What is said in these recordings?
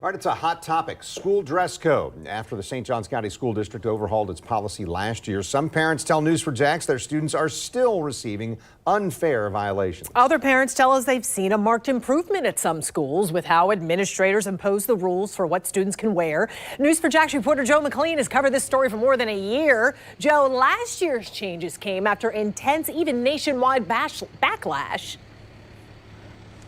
All right, it's a hot topic, school dress code. After the St. Johns County School District overhauled its policy last year, some parents tell News4Jax their students are still receiving unfair violations. Other parents tell us they've seen a marked improvement at some schools with how administrators impose the rules for what students can wear. News4Jax reporter Joe McLean has covered this story for more than a year. Joe, last year's changes came after intense, even nationwide backlash.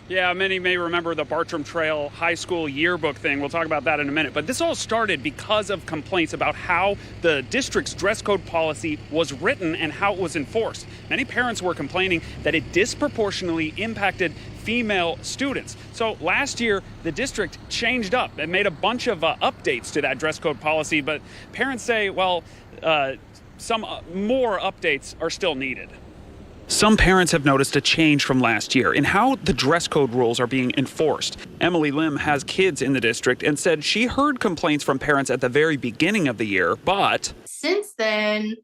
Yeah, many may remember the Bartram Trail High School yearbook thing. We'll talk about that in a minute. But this all started because of complaints about how the district's dress code policy was written and how it was enforced. Many parents were complaining that it disproportionately impacted female students. So last year, the district changed up and made a bunch of updates to that dress code policy. But parents say, well, some more updates are still needed. Some parents have noticed a change from last year in how the dress code rules are being enforced. Emily Lim has kids in the district and said she heard complaints from parents at the very beginning of the year, but since then,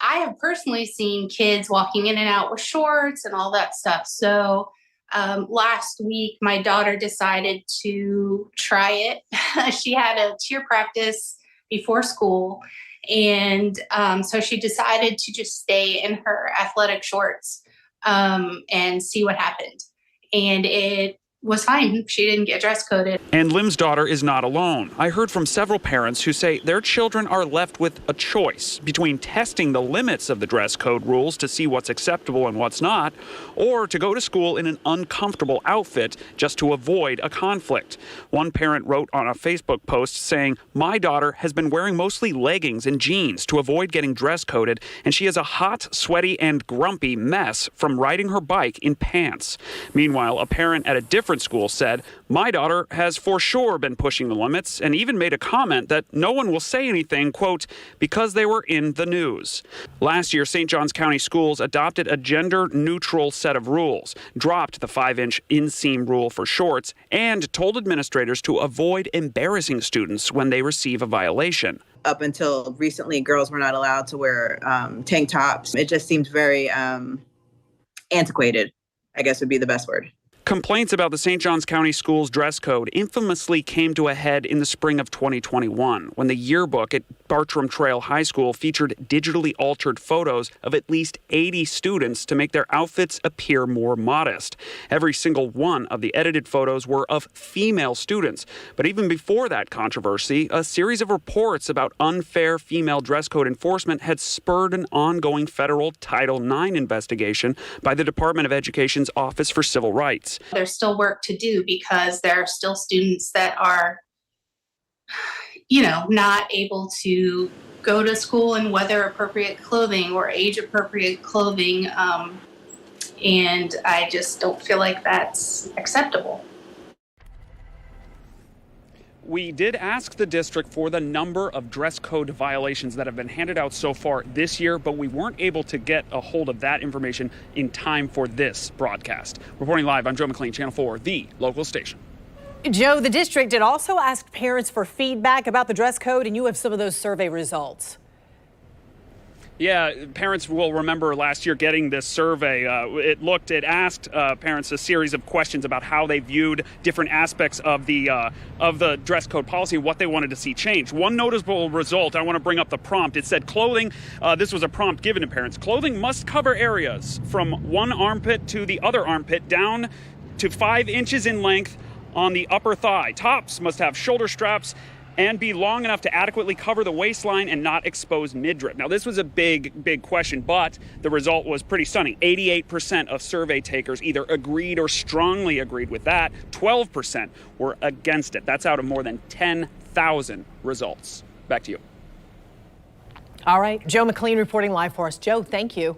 I have personally seen kids walking in and out with shorts and all that stuff. So last week, my daughter decided to try it. She had a cheer practice before school. And so she decided to just stay in her athletic shorts and see what happened. And it was fine. She didn't get dress coded. And Lim's daughter is not alone. I heard from several parents who say their children are left with a choice between testing the limits of the dress code rules to see what's acceptable and what's not, or to go to school in an uncomfortable outfit just to avoid a conflict. One parent wrote on a Facebook post saying, "My daughter has been wearing mostly leggings and jeans to avoid getting dress coded, and she is a hot, sweaty, and grumpy mess from riding her bike in pants." Meanwhile, a parent at a different school said, "My daughter has for sure been pushing the limits," and even made a comment that no one will say anything, quote, "because they were in the news." Last year, St. Johns County schools adopted a gender-neutral set of rules, dropped the 5-inch inseam rule for shorts, and told administrators to avoid embarrassing students when they receive a violation. Up until recently, girls were not allowed to wear tank tops. It just seemed very antiquated, I guess would be the best word. Complaints about the St. Johns County Schools dress code infamously came to a head in the spring of 2021 when the yearbook at Bartram Trail High School featured digitally altered photos of at least 80 students to make their outfits appear more modest. Every single one of the edited photos were of female students. But even before that controversy, a series of reports about unfair female dress code enforcement had spurred an ongoing federal Title IX investigation by the Department of Education's Office for Civil Rights. There's still work to do because there are still students that are, not able to go to school in weather appropriate clothing or age appropriate clothing. And I just don't feel like that's acceptable. We did ask the district for the number of dress code violations that have been handed out so far this year, but we weren't able to get a hold of that information in time for this broadcast. Reporting live, I'm Joe McLean, Channel 4, the local station. Joe, the district had also asked parents for feedback about the dress code, and you have some of those survey results. Yeah, parents will remember last year getting this survey. It asked parents a series of questions about how they viewed different aspects of the dress code policy, what they wanted to see changed. One noticeable result, I want to bring up the prompt. It said clothing, this was a prompt given to parents, clothing must cover areas from one armpit to the other armpit down to 5 inches in length on the upper thigh. Tops must have shoulder straps and be long enough to adequately cover the waistline and not expose midriff. Now, this was a big question, but the result was pretty stunning. 88% of survey takers either agreed or strongly agreed with that. 12% were against it. That's out of more than 10,000 results. Back to you. All right, Joe McLean reporting live for us. Joe, thank you.